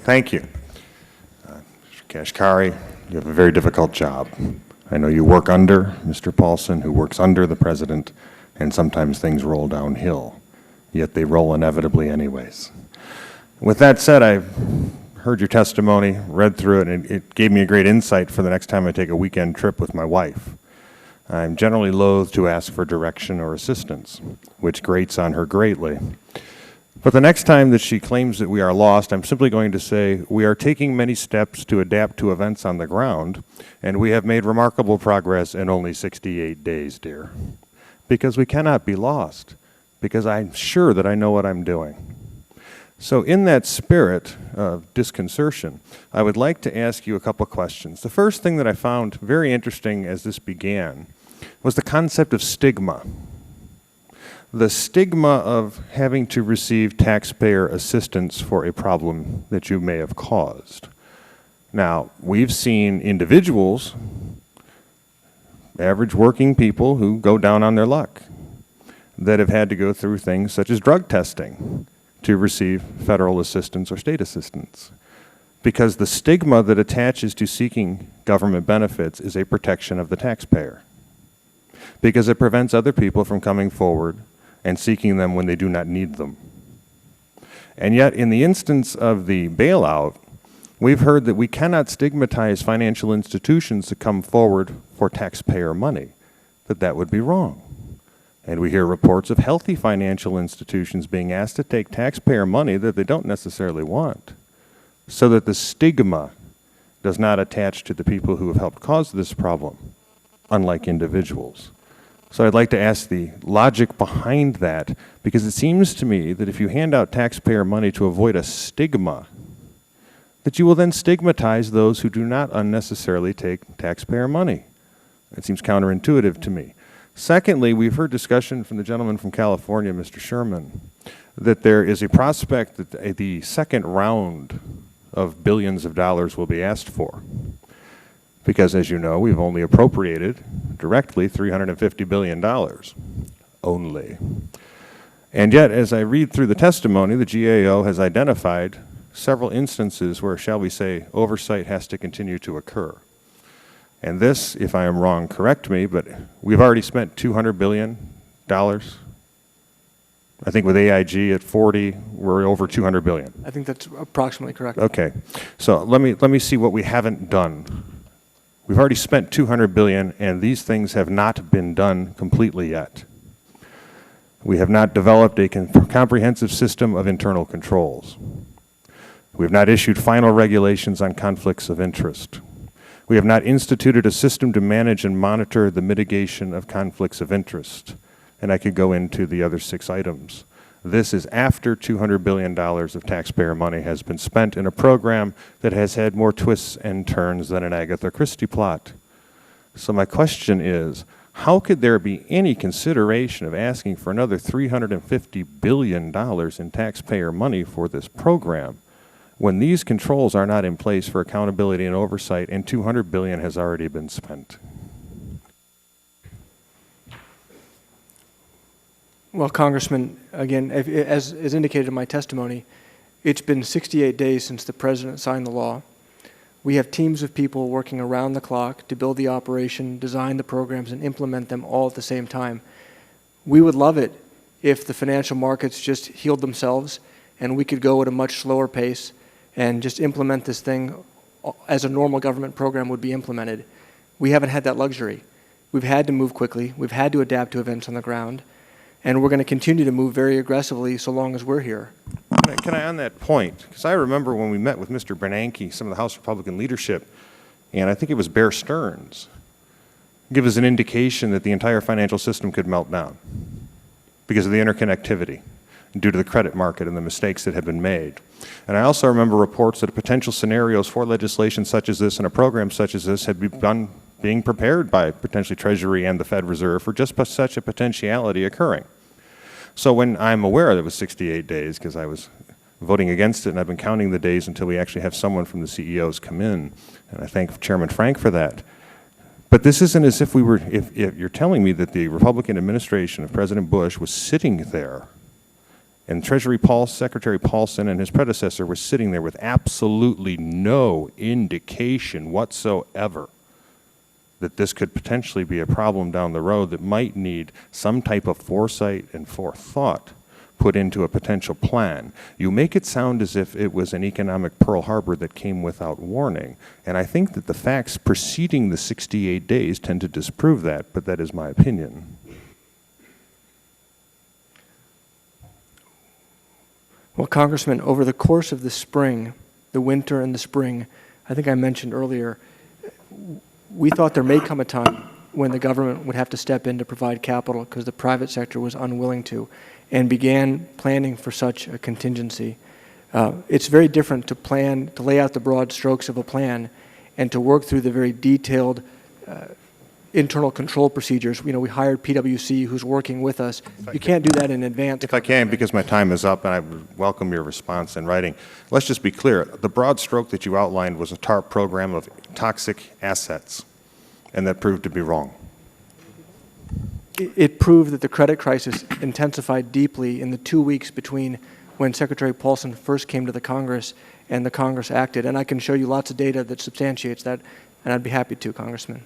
Thank you. Mr. Kashkari, you have a very difficult job. I know you work under Mr. Paulson, who works under the President, and sometimes things roll downhill, yet they roll inevitably anyways. With that said, I heard your testimony, read through it, and it gave me a great insight for the next time I take a weekend trip with my wife. I'm generally loath to ask for direction or assistance, which grates on her greatly. But the next time that she claims that we are lost, I'm simply going to say, we are taking many steps to adapt to events on the ground, and we have made remarkable progress in only 68 days, dear. Because we cannot be lost, because I'm sure that I know what I'm doing. So in that spirit of disconcertion, I would like to ask you a couple of questions. The first thing that I found very interesting as this began was the concept of stigma. The stigma of having to receive taxpayer assistance for a problem that you may have caused. Now, we've seen individuals, average working people who go down on their luck, that have had to go through things such as drug testing to receive federal assistance or state assistance. Because the stigma that attaches to seeking government benefits is a protection of the taxpayer. Because it prevents other people from coming forward and seeking them when they do not need them. And yet, in the instance of the bailout, we've heard that we cannot stigmatize financial institutions to come forward for taxpayer money, that would be wrong. And we hear reports of healthy financial institutions being asked to take taxpayer money that they don't necessarily want, so that the stigma does not attach to the people who have helped cause this problem, unlike individuals. So I'd like to ask the logic behind that, because it seems to me that if you hand out taxpayer money to avoid a stigma, that you will then stigmatize those who do not unnecessarily take taxpayer money. It seems counterintuitive to me. Secondly, we've heard discussion from the gentleman from California, Mr. Sherman, that there is a prospect that the second round of billions of dollars will be asked for. Because, as you know, we've only appropriated directly $350 billion, only. And yet, as I read through the testimony, the GAO has identified several instances where, shall we say, oversight has to continue to occur. And this, if I am wrong, correct me, but we've already spent $200 billion. I think with AIG at 40, we're over $200 billion. I think that's approximately correct. Okay. So let me see what we haven't done. We've already spent $200 billion, and these things have not been done completely yet. We have not developed a comprehensive system of internal controls. We have not issued final regulations on conflicts of interest. We have not instituted a system to manage and monitor the mitigation of conflicts of interest. And I could go into the other 6 items. This is after $200 billion of taxpayer money has been spent in a program that has had more twists and turns than an Agatha Christie plot. So my question is, how could there be any consideration of asking for another $350 billion in taxpayer money for this program when these controls are not in place for accountability and oversight, and $200 billion has already been spent? Well, Congressman, again, as indicated in my testimony, it's been 68 days since the President signed the law. We have teams of people working around the clock to build the operation, design the programs, and implement them all at the same time. We would love it if the financial markets just healed themselves and we could go at a much slower pace and just implement this thing as a normal government program would be implemented. We haven't had that luxury. We've had to move quickly. We've had to adapt to events on the ground. And we're going to continue to move very aggressively so long as we're here. Can I on that point, because I remember when we met with Mr. Bernanke, some of the House Republican leadership, and I think it was Bear Stearns, give us an indication that the entire financial system could melt down because of the interconnectivity due to the credit market and the mistakes that have been made. And I also remember reports that potential scenarios for legislation such as this and a program such as this had being prepared by potentially Treasury and the Fed Reserve for just such a potentiality occurring. So when I'm aware that it was 68 days, because I was voting against it and I've been counting the days until we actually have someone from the CEOs come in, and I thank Chairman Frank for that. But this isn't as if we were, if you're telling me that the Republican administration of President Bush was sitting there And Secretary Paulson and his predecessor were sitting there with absolutely no indication whatsoever that this could potentially be a problem down the road that might need some type of foresight and forethought put into a potential plan. You make it sound as if it was an economic Pearl Harbor that came without warning, and I think that the facts preceding the 68 days tend to disprove that, but that is my opinion. Well, Congressman, over the course of the spring, the winter and the spring, I think I mentioned earlier, we thought there may come a time when the government would have to step in to provide capital because the private sector was unwilling to, and began planning for such a contingency. It's very different to lay out the broad strokes of a plan and to work through the very detailed internal control procedures. We hired PwC, who's working with us. You can't do that in advance. If I can, because my time is up, and I would welcome your response in writing. Let's just be clear. The broad stroke that you outlined was a TARP program of toxic assets, and that proved to be wrong. It proved that the credit crisis intensified deeply in the 2 weeks between when Secretary Paulson first came to the Congress and the Congress acted. And I can show you lots of data that substantiates that, and I'd be happy to, Congressman.